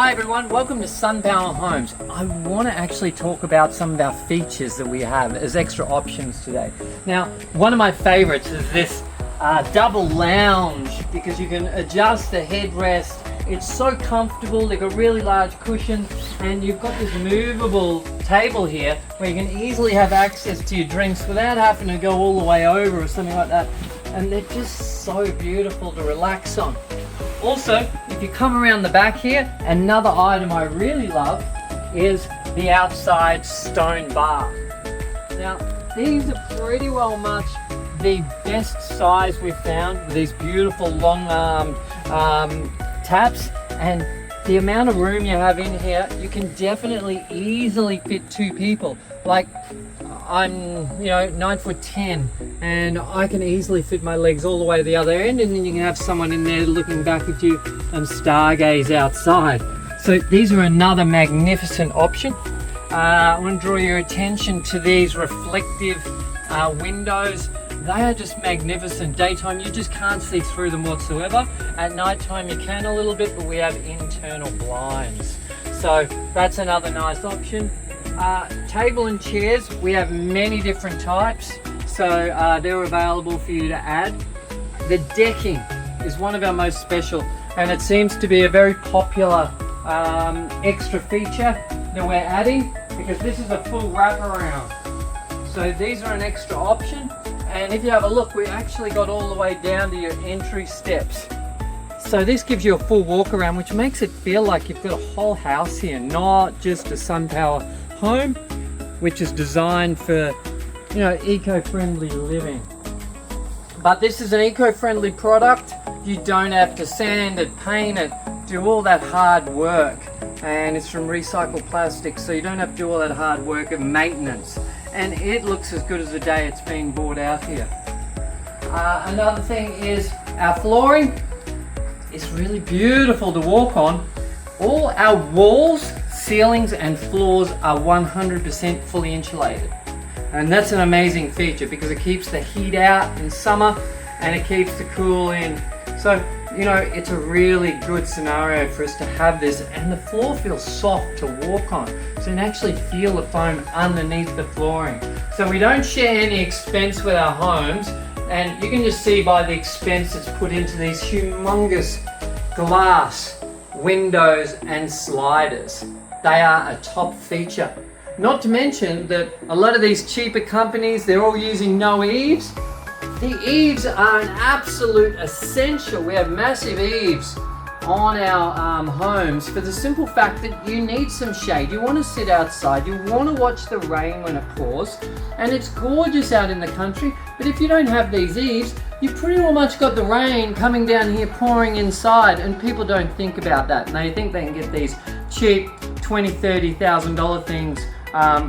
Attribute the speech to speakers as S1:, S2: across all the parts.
S1: Hi everyone, welcome to Sunpower Homes. I want to actually talk about some of our features that we have as extra options today. Now, one of my favorites is this double lounge, because you can adjust the headrest. It's so comfortable. They've got really large cushions, and you've got this movable table here where you can easily have access to your drinks without having to go all the way over or something like that. And they're just so beautiful to relax on. Also, if you come around the back here, another item I really love is the outside stone bar. Now, these are pretty well much the best size we've found with these beautiful long-armed taps, and the amount of room you have in here, you can definitely easily fit two people. Like, I'm 9'10", and I can easily fit my legs all the way to the other end, and then you can have someone in there looking back at you and stargaze outside. So these are another magnificent option. I want to draw your attention to these reflective windows. They are just magnificent. Daytime, you just can't see through them whatsoever. At nighttime, you can a little bit, but we have internal blinds. So that's another nice option. Table and chairs, we have many different types, so they're available for you to add. The decking is one of our most special, and it seems to be a very popular extra feature that we're adding, because this is a full wraparound. So these are an extra option, and if you have a look, we actually got all the way down to your entry steps. So this gives you a full walk around, which makes it feel like you've got a whole house here, not just a Sunpower home, which is designed for, eco-friendly living. But this is an eco-friendly product. You don't have to sand it, paint it, do all that hard work. And it's from recycled plastic, so you don't have to do all that hard work of maintenance. And it looks as good as the day it's being brought out here. Another thing is our flooring. It's really beautiful to walk on. All our walls, ceilings and floors are 100% fully insulated. And that's an amazing feature, because it keeps the heat out in summer and it keeps the cool in. So, it's a really good scenario for us to have this, and the floor feels soft to walk on. So you can actually feel the foam underneath the flooring. So we don't share any expense with our homes, and you can just see by the expense that's put into these humongous glass windows and sliders. They are a top feature. Not to mention that a lot of these cheaper companies, they're all using no eaves. The eaves are an absolute essential. We have massive eaves on our homes for the simple fact that you need some shade. You want to sit outside, you want to watch the rain when it pours, and it's gorgeous out in the country, but if you don't have these eaves, you pretty well much got the rain coming down here pouring inside, and people don't think about that. And they think they can get these cheap $20,000, $30,000 things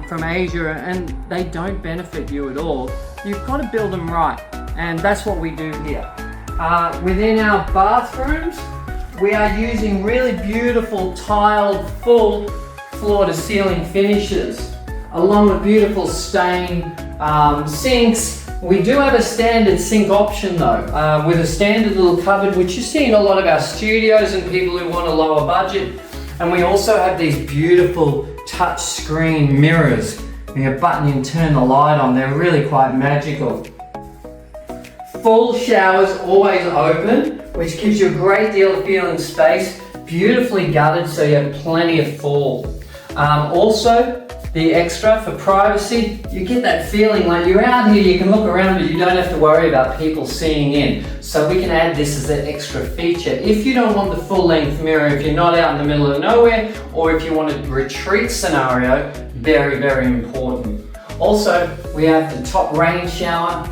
S1: from Asia, and they don't benefit you at all. You've got to build them right, and that's what we do here. Within our bathrooms, we are using really beautiful tiled full floor to ceiling finishes, along with beautiful stained sinks. We do have a standard sink option though, with a standard little cupboard, which you see in a lot of our studios and people who want a lower budget. And we also have these beautiful touch screen mirrors. You have a button, you can turn the light on. They're really quite magical. Full showers always open, which gives you a great deal of feeling space. Beautifully gutted, so you have plenty of fall. Also, the extra for privacy, you get that feeling like you're out here, you can look around, but you don't have to worry about people seeing in. So we can add this as an extra feature. If you don't want the full length mirror, if you're not out in the middle of nowhere, or if you want a retreat scenario, very, very important. Also, we have the top rain shower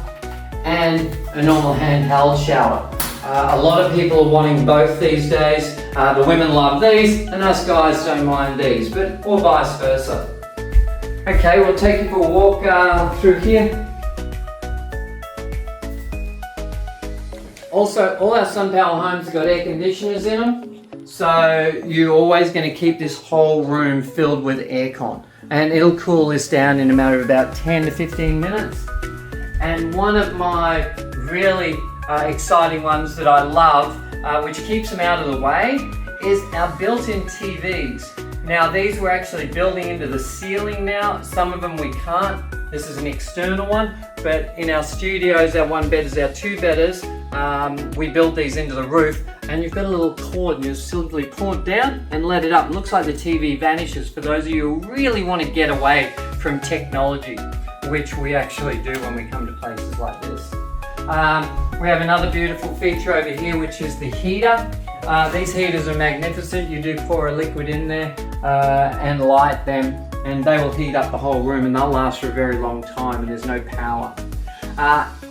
S1: and a normal handheld shower. A lot of people are wanting both these days. The women love these, and us guys don't mind these, or vice versa. Okay, we'll take you for a walk through here. Also, all our Sunpower homes have got air conditioners in them, so you're always going to keep this whole room filled with aircon, and it'll cool this down in a matter of about 10 to 15 minutes. And one of my really exciting ones that I love, which keeps them out of the way, is our built-in TVs. Now these we're actually building into the ceiling now. Some of them we can't. This is an external one, but in our studios, our one bed is our two bedders. We build these into the roof, and you've got a little cord and you simply pull it down and let it up. It looks like the TV vanishes for those of you who really want to get away from technology, which we actually do when we come to places like this. We have another beautiful feature over here, which is the heater. These heaters are magnificent. You do pour a liquid in there and light them, and they will heat up the whole room, and they'll last for a very long time, and there's no power.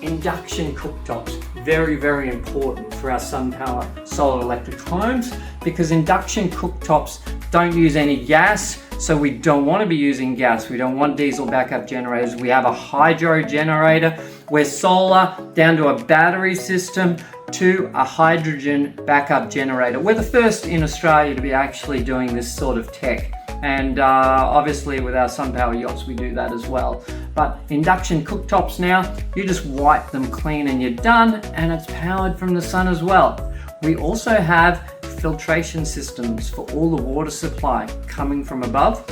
S1: Induction cooktops, very, very important for our Sunpower solar electric homes, because induction cooktops don't use any gas, so we don't want to be using gas. We don't want diesel backup generators. We have a hydro generator. We're solar down to a battery system to a hydrogen backup generator. We're the first in Australia to be actually doing this sort of tech. And obviously with our Sunpower yachts we do that as well. But induction cooktops now, you just wipe them clean and you're done, and it's powered from the sun as well. We also have filtration systems for all the water supply coming from above.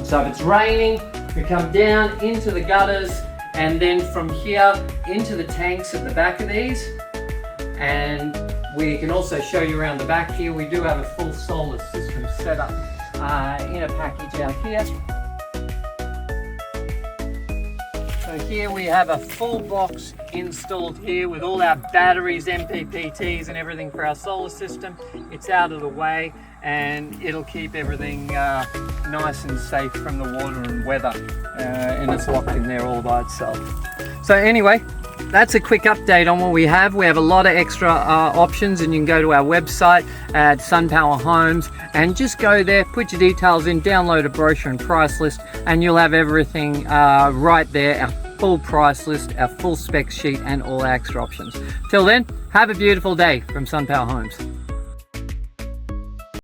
S1: So if it's raining, we come down into the gutters and then from here into the tanks at the back of these. And we can also show you around the back here. We do have a full solar system set up in a package out here. So here we have a full box installed here with all our batteries, MPPTs and everything for our solar system. It's out of the way and it'll keep everything nice and safe from the water and weather, and it's locked in there all by itself. So anyway, that's a quick update on what we have. We have a lot of extra options, and you can go to our website at Sunpower Homes and just go there, put your details in, download a brochure and price list, and you'll have everything right there, our full price list, our full spec sheet and all our extra options. Till then, have a beautiful day from Sunpower Homes.